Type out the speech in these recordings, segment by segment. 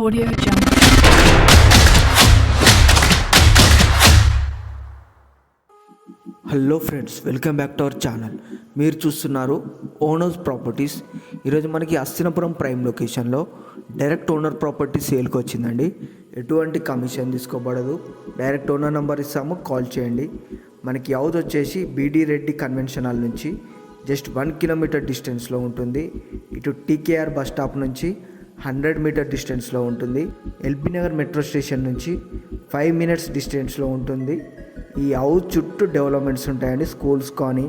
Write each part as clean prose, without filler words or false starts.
Audio Jungle. Hello friends, welcome back to our channel. మీరు చూస్తున్నారు owners properties. ఈరోజు మనకి హస్తినాపురం ప్రైమ్ లొకేషన్లో డైరెక్ట్ ఓనర్ ప్రాపర్టీ సేల్కి వచ్చిందండి. ఎటువంటి కమిషన్ తీసుకోబడదు. డైరెక్ట్ ఓనర్ నెంబర్ ఇస్తాము, కాల్ చేయండి. మనకి హౌస్ వచ్చేసి బీడీ రెడ్డి కన్వెన్షన్ హాల్ నుంచి జస్ట్ 1 కిలోమీటర్ డిస్టెన్స్లో ఉంటుంది. ఇటు టీకేఆర్ బస్ స్టాప్ నుంచి 100 మీటర్ డిస్టెన్స్లో ఉంటుంది. ఎల్బీ నగర్ మెట్రో స్టేషన్ నుంచి 5 మినిట్స్ డిస్టెన్స్లో ఉంటుంది. ఈ హౌస్ చుట్టూ డెవలప్మెంట్స్ ఉంటాయండి. స్కూల్స్ కానీ,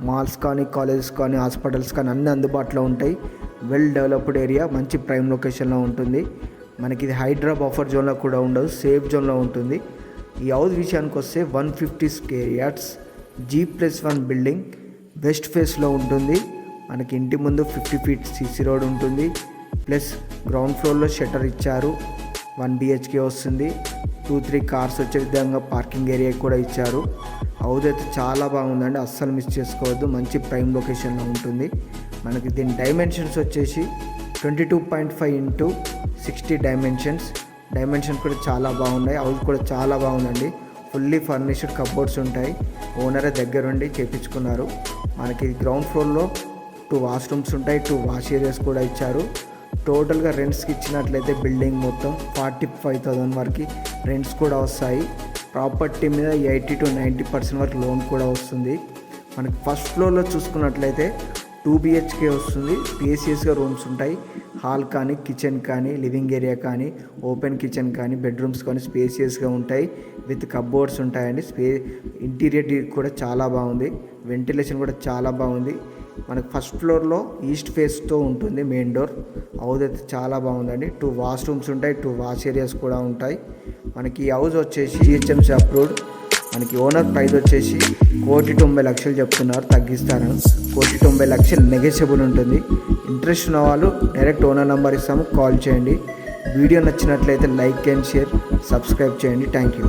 మాల్స్ కానీ, కాలేజెస్ కానీ, హాస్పిటల్స్ కానీ అన్నీ అందుబాటులో ఉంటాయి. వెల్ డెవలప్డ్ ఏరియా, మంచి ప్రైమ్ లొకేషన్లో ఉంటుంది. మనకి ఇది హైడ్రా బఫర్ జోన్లో కూడా ఉండదు, సేఫ్ జోన్లో ఉంటుంది. ఈ హౌస్ విషయానికి వస్తే 150 square yards, G+1 building, west ఫేస్లో ఉంటుంది. మనకి ఇంటి ముందు 50 ఫీట్ సిసి రోడ్ ఉంటుంది. ప్లస్ గ్రౌండ్ ఫ్లోర్లో షట్టర్ ఇచ్చారు. 1 BHK వస్తుంది. 2-3 కార్స్ వచ్చే విధంగా పార్కింగ్ ఏరియా కూడా ఇచ్చారు. హౌస్ అయితే చాలా బాగుందండి, అస్సలు మిస్ చేసుకోవద్దు. మంచి ప్రైమ్ లొకేషన్లో ఉంటుంది. మనకి దీని డైమెన్షన్స్ వచ్చేసి 22.5 ఇంటూ 60 డైమెన్షన్స్ కూడా చాలా బాగున్నాయి. హౌస్ కూడా చాలా బాగుందండి. ఫుల్లీ ఫర్నిష్డ్ కబోర్డ్స్ ఉంటాయి. ఓనరే దగ్గరుండి చేయించుకున్నారు. మనకి గ్రౌండ్ ఫ్లోర్లో 2 వాష్రూమ్స్ ఉంటాయి, 2 వాష్ ఏరియాస్ కూడా ఇచ్చారు. టోటల్గా రెంట్స్కి ఇచ్చినట్లయితే బిల్డింగ్ మొత్తం 45,000 వరకు రెంట్స్ కూడా వస్తాయి. ప్రాపర్టీ మీద 80 to 90% వరకు లోన్ కూడా వస్తుంది. మనకి ఫస్ట్ ఫ్లోర్లో చూసుకున్నట్లయితే 2 BHK వస్తుంది. స్పేసియస్గా రూమ్స్ ఉంటాయి. హాల్ కానీ, కిచెన్ కానీ, లివింగ్ ఏరియా కానీ, ఓపెన్ కిచెన్ కానీ, బెడ్రూమ్స్ కానీ స్పేసియస్గా ఉంటాయి. విత్ కబోర్డ్స్ ఉంటాయండి. ఇంటీరియర్ కూడా చాలా బాగుంది. వెంటిలేషన్ కూడా చాలా బాగుంది. మనకు ఫస్ట్ ఫ్లోర్లో ఈస్ట్ ఫేస్తో ఉంటుంది మెయిన్ డోర్. హౌస్ అయితే చాలా బాగుందండి. 2 వాష్రూమ్స్ ఉంటాయి, 2 వాష్ ఏరియాస్ కూడా ఉంటాయి. మనకి ఈ హౌస్ వచ్చేసి GHMC అప్రూవ్డ్. మనకి ఓనర్ ప్రైస్ వచ్చేసి 1,90,00,000 చెప్తున్నారు, తగ్గిస్తారు. 1,90,00,000 నెగోషియబుల్ ఉంటుంది. ఇంట్రెస్ట్ ఉన్న వాళ్ళు డైరెక్ట్ ఓనర్ నెంబర్ ఇస్తాము, కాల్ చేయండి. వీడియో నచ్చినట్లయితే లైక్ అండ్ షేర్, సబ్స్క్రైబ్ చేయండి. Thank you.